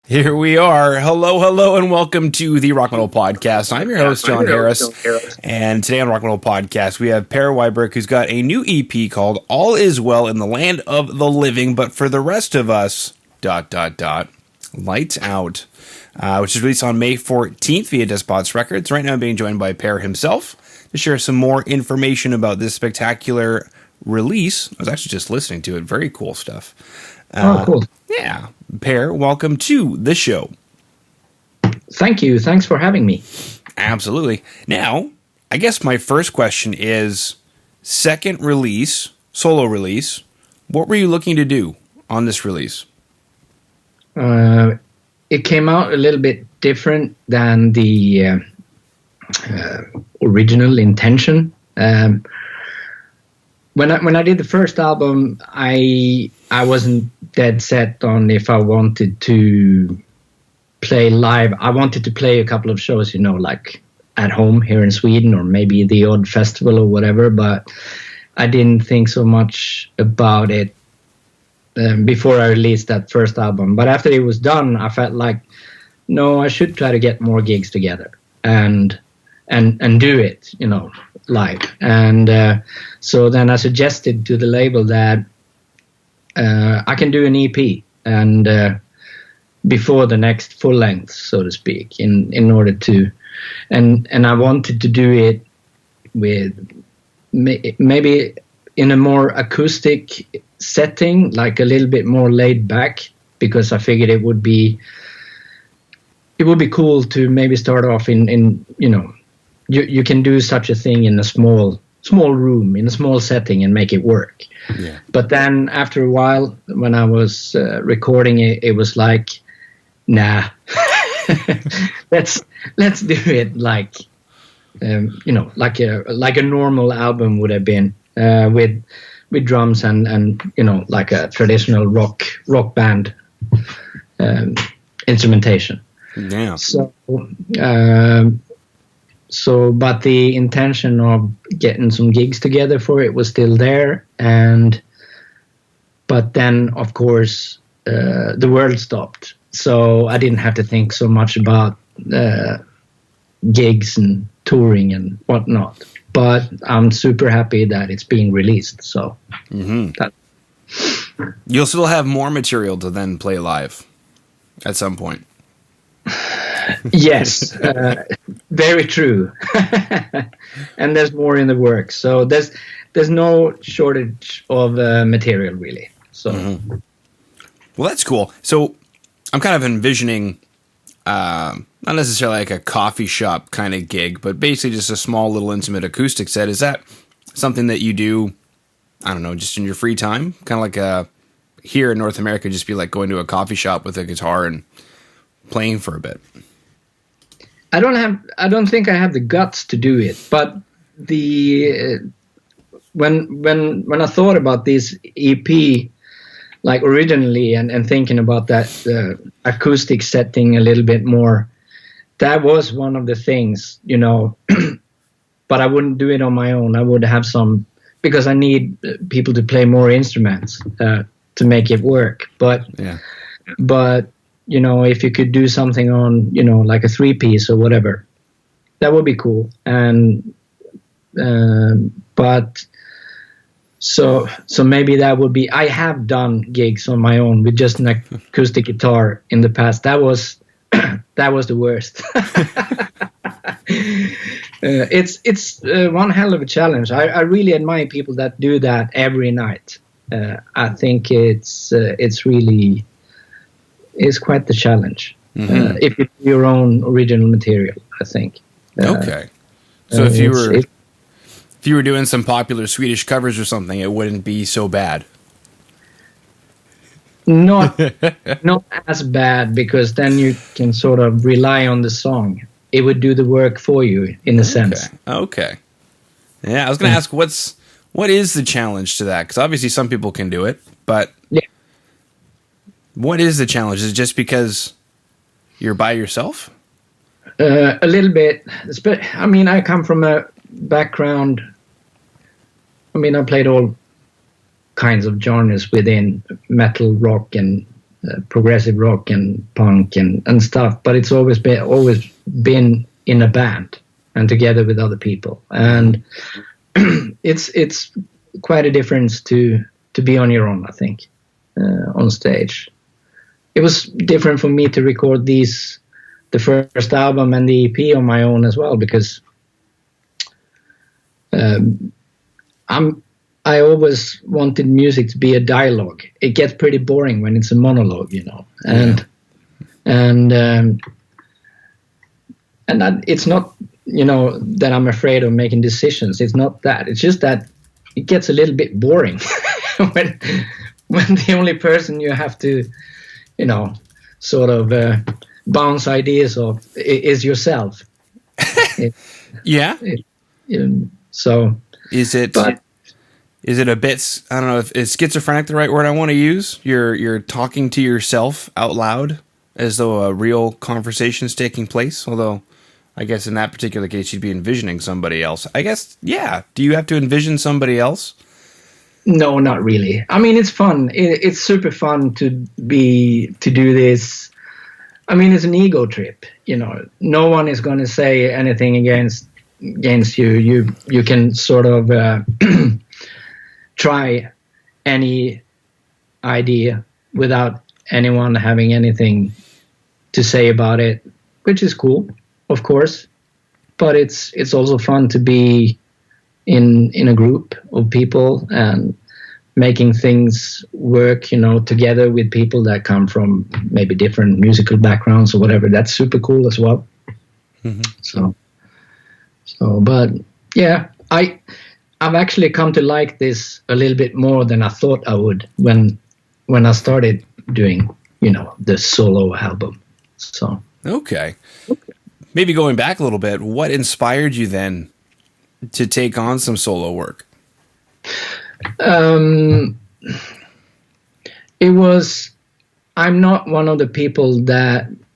Here we are. Hello, and welcome to the Rock Metal Podcast. I'm your host, John Harris, and today on Rock Metal Podcast, we have Per WIBERG, who's got a new EP called All Is Well in the Land of the Living, but for the rest of us, ... Lights Out, which is released on May 14th via Despots Records. Right now I'm being joined by Per himself to share some more information about this spectacular release. I was actually just listening to it. Very cool stuff. Cool. Yeah. Per, welcome to the show. Thank you. Thanks for having me. Absolutely. Now, I guess my first question is, second release, solo release, what were you looking to do on this release? It came out a little bit different than the original intention. When I did the first album, I wasn't dead set on if I wanted to play live. I wanted to play a couple of shows, like at home here in Sweden or maybe the odd festival or whatever, but I didn't think so much about it before I released that first album. But after it was done, I felt like, no, I should try to get more gigs together and do it, live. And so then I suggested to the label that I can do an EP and before the next full length, so to speak, in order to, and I wanted to do it with maybe in a more acoustic setting, like a little bit more laid back, because I figured it would be cool to maybe start off in you can do such a thing in a small room, in a small setting, and make it work. Yeah. But then after a while, when I was recording it, it was like, nah, let's do it like like a normal album would have been, with drums and like a traditional rock band instrumentation. Yeah. So, but the intention of getting some gigs together for it was still there, but then of course the world stopped, so I didn't have to think so much about gigs and touring and whatnot. But I'm super happy that it's being released. So you'll still have more material to then play live at some point. Yes, very true. And there's more in the works. So there's no shortage of material, really. So, Well, that's cool. So I'm kind of envisioning not necessarily like a coffee shop kind of gig, but basically just a small little intimate acoustic set. Is that something that you do, I don't know, just in your free time? Kind of like here in North America, just be like going to a coffee shop with a guitar and playing for a bit. I don't think I have the guts to do it, but when I thought about this EP, like originally, and thinking about that acoustic setting a little bit more, that was one of the things, but I wouldn't do it on my own. I would have some, because I need people to play more instruments to make it work. But if you could do something on, like a 3-piece or whatever, that would be cool. And, but so maybe that would be, I have done gigs on my own with just an acoustic guitar in the past. That was the worst. It's one hell of a challenge. I really admire people that do that every night. I think it's really, is quite the challenge if you do your own original material, I think. Okay. So if you were doing some popular Swedish covers or something, it wouldn't be so bad. Not as bad, because then you can sort of rely on the song. It would do the work for you in a sense. Okay. Yeah, I was going to ask what is the challenge to that? Because obviously some people can do it, but what is the challenge? Is it just because you're by yourself? A little bit. I mean, I come from a background. I mean, I played all kinds of genres within metal, rock, and progressive rock and punk and stuff, but it's always been in a band and together with other people, and it's quite a difference to be on your own, I think, on stage. It was different for me to record the first album and the EP on my own as well, because I always wanted music to be a dialogue. It gets pretty boring when it's a monologue, and it's not, that I'm afraid of making decisions. It's not that. It's just that it gets a little bit boring when the only person you have to, sort of bounce ideas off is yourself. Yeah. So is it? Is it a bit? I don't know. Is schizophrenic the right word I want to use? You're talking to yourself out loud as though a real conversation is taking place. Although, I guess in that particular case, you'd be envisioning somebody else. I guess, yeah. Do you have to envision somebody else? No, not really. I mean, it's fun. It's super fun to do this. I mean, it's an ego trip. No one is going to say anything against you. You can sort of try any idea without anyone having anything to say about it, which is cool, of course. But it's also fun to be in a group of people and making things work, together with people that come from maybe different musical backgrounds or whatever. That's super cool as well. Mm-hmm. So, but yeah, I've actually come to like this a little bit more than I thought I would when I started doing, the solo album. So okay. Maybe going back a little bit, what inspired you then to take on some solo work? I'm not one of the people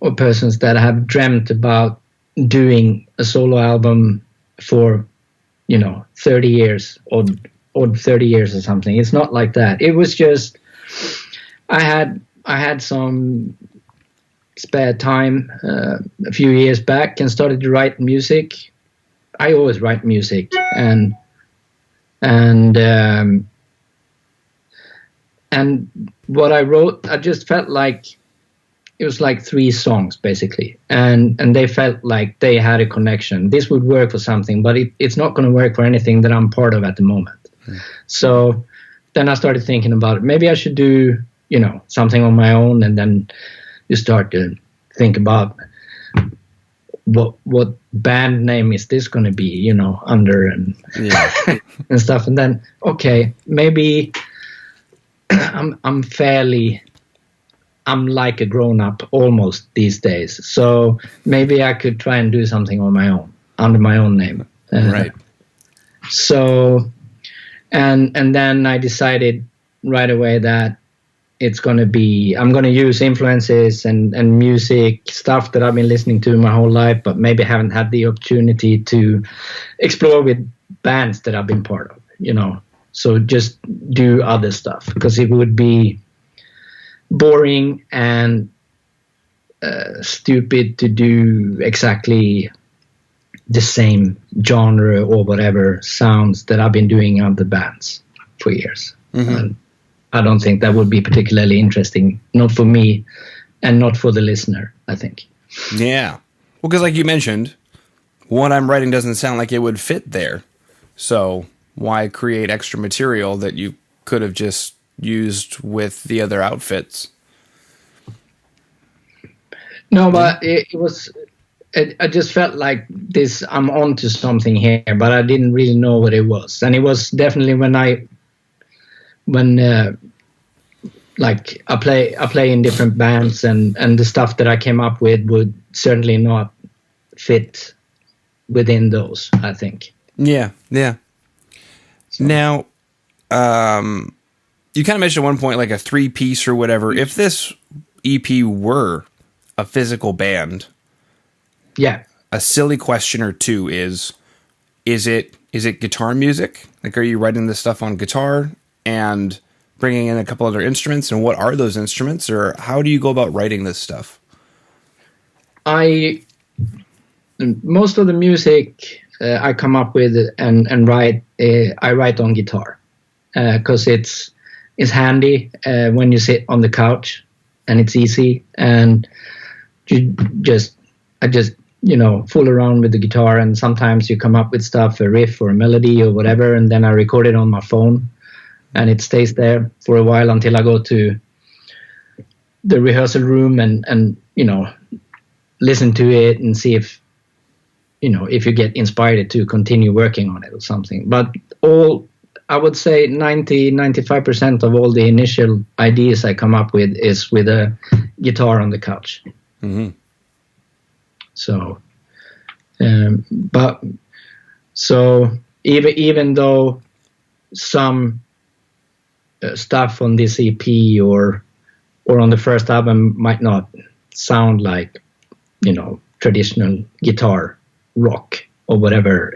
or persons that have dreamt about doing a solo album for 30 years or 30 years or something. It's not like that. It was just I had some spare time a few years back and started to write music. I always write music, and what I wrote, I just felt like it was like 3 songs basically, and they felt like they had a connection. This would work for something, but it's not going to work for anything that I'm part of at the moment. So then I started thinking about it. Maybe I should do, something on my own, and then you start to think about what band name is this going to be, under and and stuff. And then, okay, maybe I'm like a grown-up almost these days. So maybe I could try and do something on my own, under my own name. Right. So, and then I decided right away that I'm going to use influences and music stuff that I've been listening to my whole life, but maybe haven't had the opportunity to explore with bands that I've been part of, So just do other stuff, because it would be boring and stupid to do exactly the same genre or whatever sounds that I've been doing on the bands for years. Mm-hmm. And I don't think that would be particularly interesting, not for me and not for the listener, I think. Yeah. Well, because like you mentioned, what I'm writing doesn't sound like it would fit there. So why create extra material that you could have just used with the other outfits? No, but I just felt like this, I'm onto something here, but I didn't really know what it was. And it was definitely when I play in different bands, and the stuff that I came up with would certainly not fit within those, I think. Yeah. So. Now, you kind of mentioned at one point like a 3-piece or whatever. If this EP were a physical band, yeah, a silly question or two is it guitar music? Like, are you writing this stuff on guitar? And bringing in a couple other instruments, and what are those instruments, or how do you go about writing this stuff? Most of the music I come up with and write, I write on guitar, because it's handy when you sit on the couch, and it's easy, and I just fool around with the guitar, and sometimes you come up with stuff, a riff or a melody or whatever, and then I record it on my phone, and it stays there for a while until I go to the rehearsal room and listen to it and see if you get inspired to continue working on it or something. But I would say 95% of all the initial ideas I come up with is with a guitar on the couch. Mm-hmm. So, even though some stuff on this EP or on the first album might not sound like, traditional guitar rock or whatever,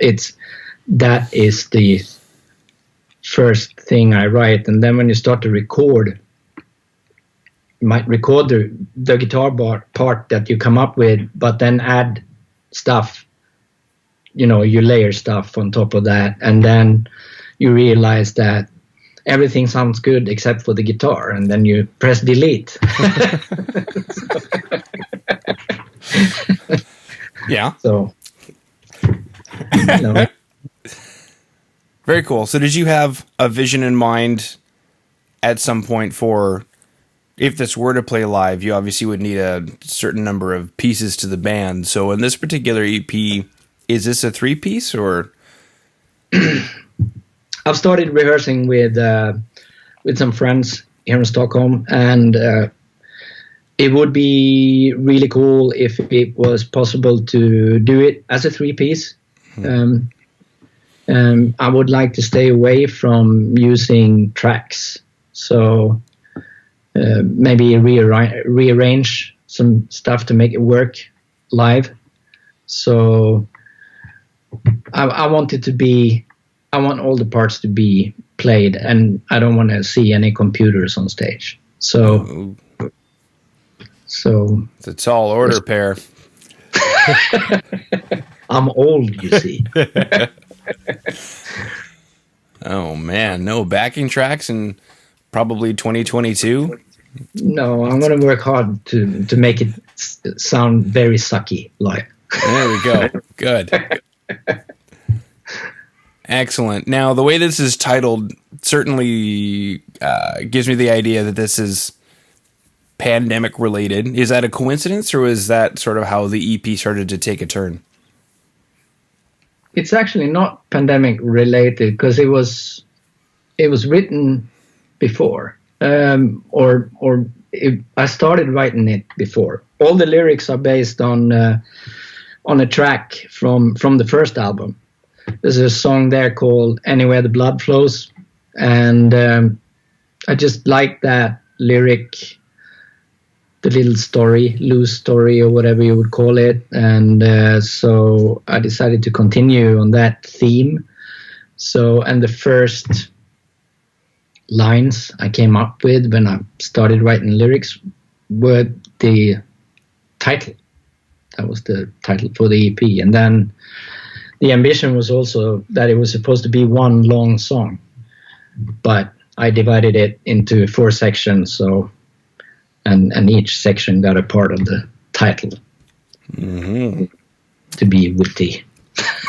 that is the first thing I write. And then when you start to record, you might record the guitar part that you come up with, but then add stuff, you layer stuff on top of that, and then you realize that everything sounds good except for the guitar, and then you press delete. Yeah. So, Very cool. So did you have a vision in mind at some point for, if this were to play live, you obviously would need a certain number of pieces to the band. So in this particular EP, is this a 3-piece or? I've started rehearsing with some friends here in Stockholm, and it would be really cool if it was possible to do it as a 3-piece. I would like to stay away from using tracks, so maybe rearrange some stuff to make it work live. So I want all the parts to be played, and I don't want to see any computers on stage. So it's a tall order, Per. I'm old, you see. Oh man, no backing tracks in probably 2022. No, I'm going to work hard to make it sound very sucky live. There we go. Good. Excellent. Now, the way this is titled certainly gives me the idea that this is pandemic related. Is that a coincidence, or is that sort of how the EP started to take a turn? It's actually not pandemic related, because it was written before, I started writing it before. All the lyrics are based on a track from the first album. There's a song there called "Anywhere the Blood Flows," and I just like that lyric, the little story, loose story, or whatever you would call it. And so I decided to continue on that theme. So, and the first lines I came up with when I started writing lyrics were the title. That was the title for the EP. And then the ambition was also that it was supposed to be one long song, but I divided it into 4 sections. So, and each section got a part of the title to be witty.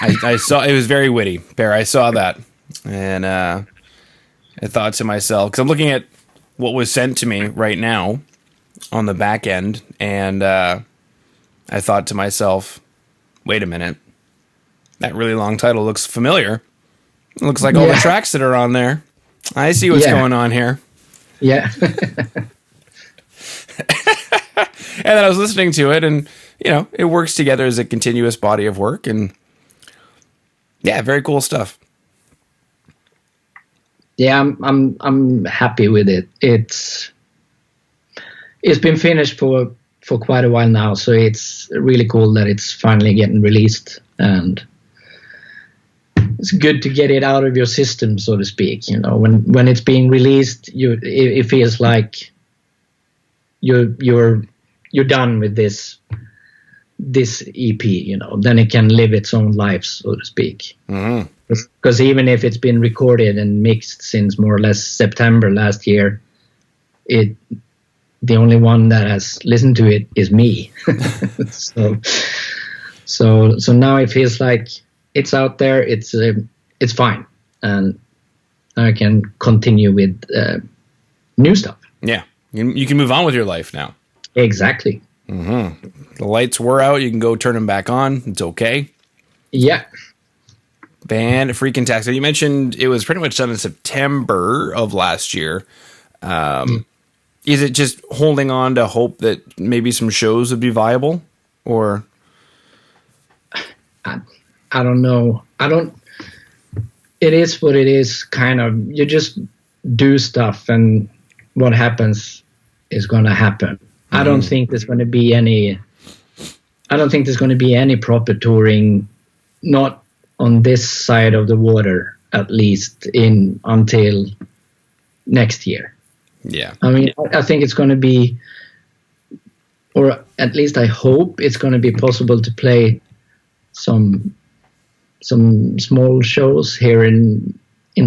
I saw it was very witty, Per. I saw that, and I thought to myself, because I'm looking at what was sent to me right now on the back end, and I thought to myself, wait a minute, that really long title looks familiar. It looks like all the tracks that are on there. I see what's going on here. Yeah. And then I was listening to it, and it works together as a continuous body of work, and yeah, very cool stuff. Yeah, I'm happy with it. It's been finished for quite a while now, so it's really cool that it's finally getting released. And it's good to get it out of your system, so to speak. You know, when it's being released, it feels like you're done with this EP. You know, then it can live its own life, so to speak. Mm-hmm. Because even if it's been recorded and mixed since more or less September last year, the only one that has listened to it is me. So now it feels like it's out there. It's fine, and I can continue with new stuff. Yeah, you can move on with your life now. Exactly. Mm-hmm. The lights were out. You can go turn them back on. It's okay. Yeah. Band freaking tax. You mentioned it was pretty much done in September of last year. Is it just holding on to hope that maybe some shows would be viable, or? I don't know. It is what it is, kind of. You just do stuff, and what happens is going to happen. Mm. I don't think there's going to be any proper touring, not on this side of the water, at least until next year. Yeah. I mean, I think it's going to be, or at least I hope it's going to be possible to play some small shows here in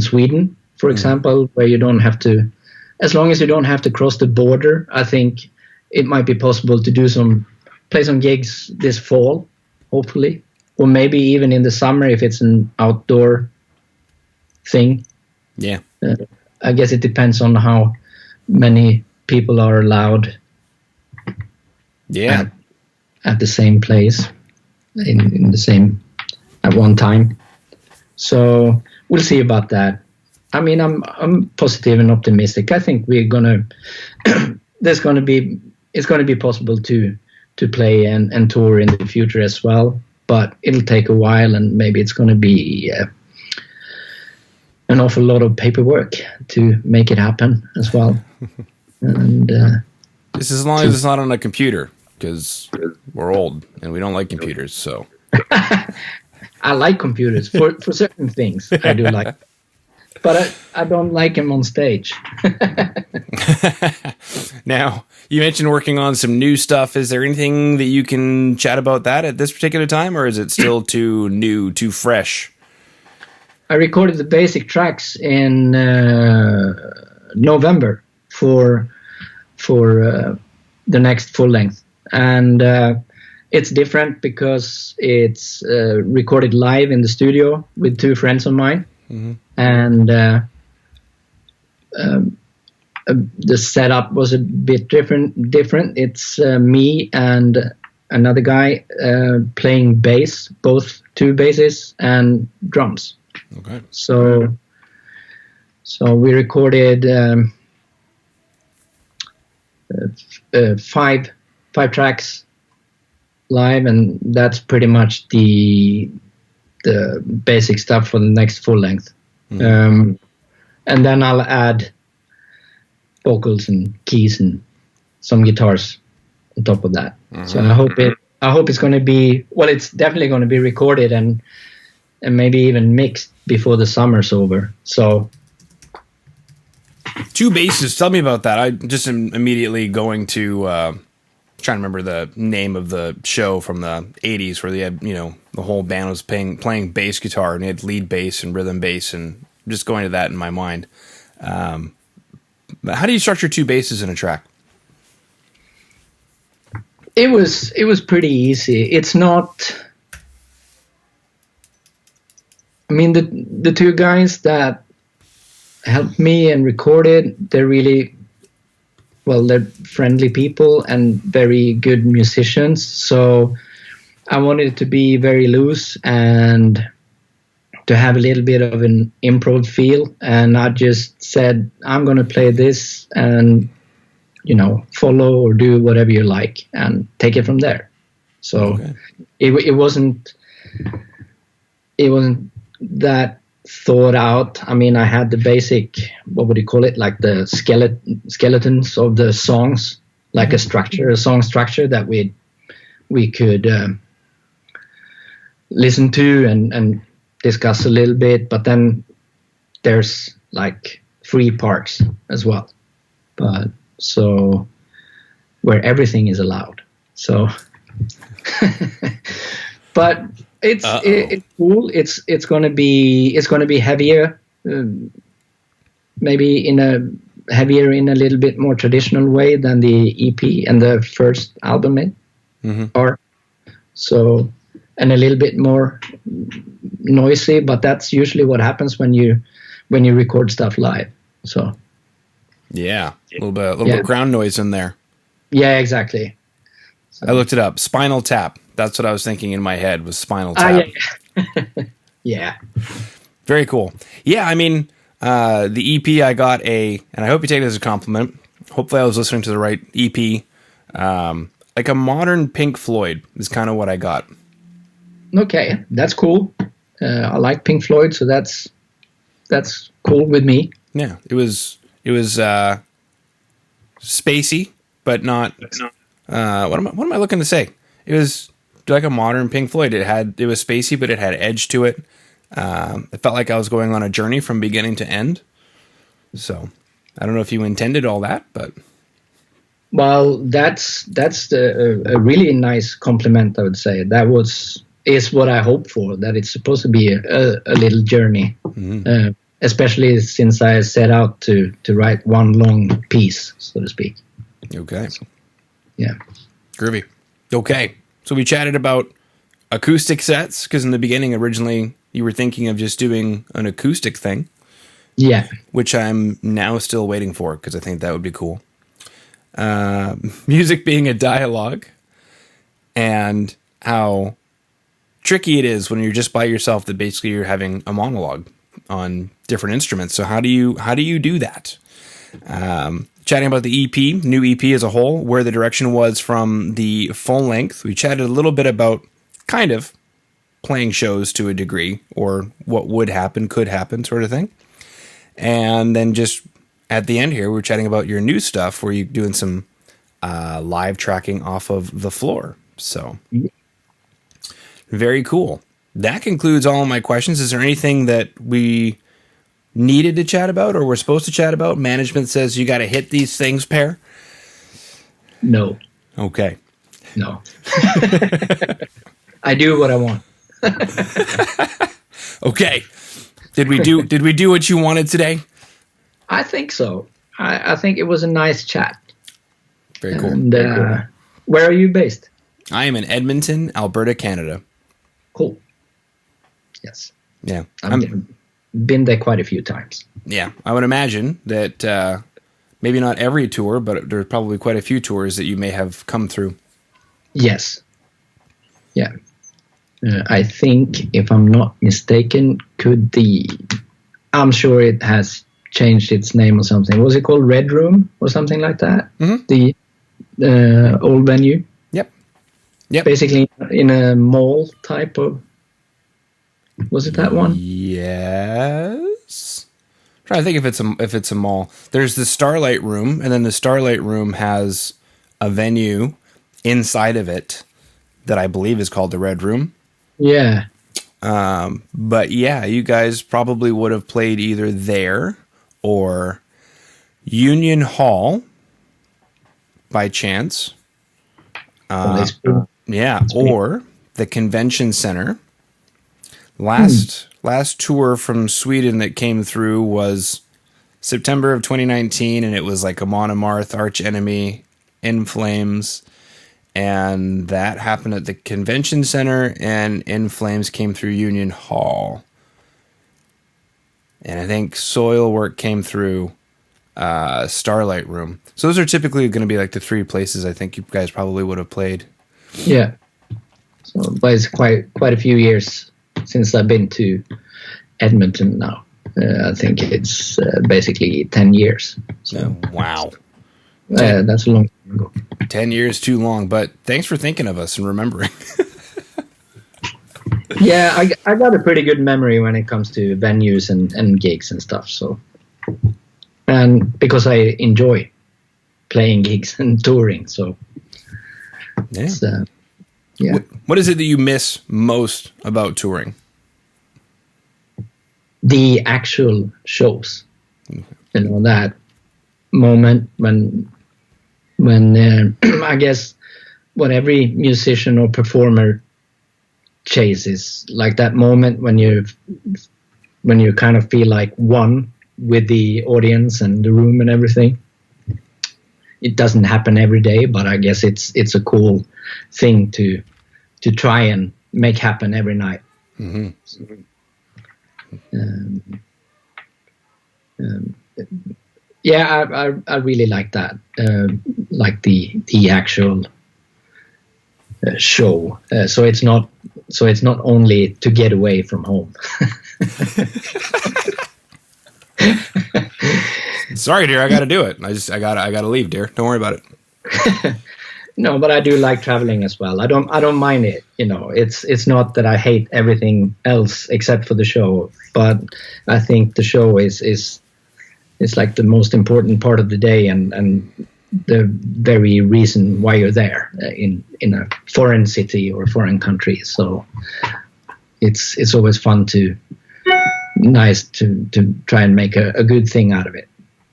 Sweden, for example, where you don't have to, as long as you don't have to cross the border. I think it might be possible to play some gigs this fall, hopefully, or maybe even in the summer if it's an outdoor thing. Yeah. I guess it depends on how many people are allowed. Yeah. At the same place, in the same at one time. So we'll see about that. I mean, I'm positive and optimistic. I think we're gonna it's gonna be possible to play and tour in the future as well. But it'll take a while, and maybe it's going to be an awful lot of paperwork to make it happen as well. And this is as long as it's not on a computer, because we're old and we don't like computers. So I like computers for certain things. I do like, but I don't like them on stage. Now, you mentioned working on some new stuff. Is there anything that you can chat about that at this particular time, or is it still too new, too fresh? I recorded the basic tracks in November for the next full length, and it's different because it's recorded live in the studio with two friends of mine, and the setup was a bit different. It's me and another guy playing bass, both two basses and drums. Okay. So we recorded five tracks live, and that's pretty much the basic stuff for the next full length. And then I'll add vocals and keys and some guitars on top of that. So I hope it's going to be, well, it's definitely going to be recorded and maybe even mixed before the summer's over. So two basses. Tell me about that. I just am immediately going to trying to remember the name of the show from the 80s where they had, the whole band was playing bass guitar, and they had lead bass and rhythm bass, and just going to that in my mind. How do you structure two basses in a track? It was pretty easy. It's not. I mean, the two guys that helped me and recorded, they're really, they're friendly people and very good musicians. So I wanted it to be very loose and to have a little bit of an improv feel. And I just said, I'm going to play this and, follow or do whatever you like and take it from there. So it wasn't that thought out. I mean, I had the basic, what would you call it? Like the skeletons of the songs, like a song structure that we could listen to and discuss a little bit, but then there's like 3 parts as well. But so where everything is allowed. So, but it's cool. It's gonna be heavier, maybe in a little bit more traditional way than the EP and the first album are. So, and a little bit more noisy, but that's usually what happens when you record stuff live. So, yeah, a little bit ground noise in there. Yeah, exactly. So. I looked it up. Spinal Tap. That's what I was thinking in my head was Spinal Tap. Yeah. Very cool. Yeah, I mean, the EP I got and I hope you take it as a compliment. Hopefully I was listening to the right EP. Like a modern Pink Floyd is kind of what I got. Okay, that's cool. I like Pink Floyd, so that's cool with me. Yeah, it was spacey, but not. What am I looking to say? It was like a modern Pink Floyd. It was spacey, but it had edge to it. It felt like I was going on a journey from beginning to end. So I don't know if you intended all that, but. Well, that's a really nice compliment, I would say. That is what I hope for, that it's supposed to be a little journey, especially since I set out to write one long piece, so to speak. Okay. So, yeah. Groovy. Okay. So we chatted about acoustic sets, because in the beginning, originally, you were thinking of just doing an acoustic thing. Yeah. Which I'm now still waiting for, because I think that would be cool. Music being a dialogue, and how tricky it is when you're just by yourself, that basically you're having a monologue on different instruments. So how do you do that? Chatting about the EP, new EP as a whole, where the direction was from the full length. We chatted a little bit about kind of playing shows to a degree, or what would happen, could happen sort of thing. And then just at the end here, we're chatting about your new stuff where you're doing some live tracking off of the floor. So very cool. That concludes all of my questions. Is there anything that we needed to chat about, or we're supposed to chat about? Management says you got to hit these things, Per? No. Okay. No. I do what I want. Okay. Did we do what you wanted today? I think so. I think it was a nice chat. Very cool. And where are you based? I am in Edmonton, Alberta, Canada. Cool. Yes. Yeah. I've been there quite a few times. Yeah. I would imagine that maybe not every tour, but there's probably quite a few tours that you may have come through. Yes. Yeah. I think, if I'm not mistaken, I'm sure it has changed its name or something. Was it called Red Room or something like that? Mm-hmm. The old venue? Yep. Basically in a mall type of... Was it that one? Yes. I'm trying to think if it's a mall. There's the Starlight Room, and then the Starlight Room has a venue inside of it that I believe is called the Red Room. Yeah. But yeah, you guys probably would have played either there or Union Hall by chance. Yeah, or the Convention Center. Last tour from Sweden that came through was September of 2019, and it was like Amon Amarth, Arch Enemy, In Flames, and that happened at the Convention Center, and In Flames came through Union Hall. And I think Soilwork came through Starlight Room. So those are typically going to be like the 3 places I think you guys probably would have played. Yeah. So, but it's quite a few years since I've been to Edmonton now. I think it's basically 10 years. So wow. That's a long time ago. 10 years too long, but thanks for thinking of us and remembering. Yeah, I got a pretty good memory when it comes to venues and gigs and stuff. So, and because I enjoy playing gigs and touring, so yeah. Yeah. What is it that you miss most about touring? the actual shows. You know, that moment when I guess what every musician or performer chases, like that moment when you kind of feel like one with the audience and the room and everything. It doesn't happen every day, but I guess it's a cool thing to try and make happen every night. Mm-hmm. Yeah, I really like that. Like the actual show. So it's not only to get away from home. Sorry, dear, I got to do it. I got to leave, dear. Don't worry about it. No, but I do like traveling as well. I don't mind it. You know, it's not that I hate everything else except for the show, but I think the show is like the most important part of the day and the very reason why you're there in a foreign city or foreign country. So it's always nice to try and make a good thing out of it.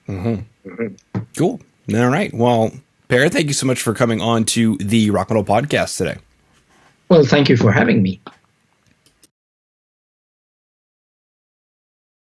Mm-hmm. Mm-hmm. Cool. All right. Well, Per, thank you so much for coming on to the Rock and Roll Podcast today. Well, thank you for having me.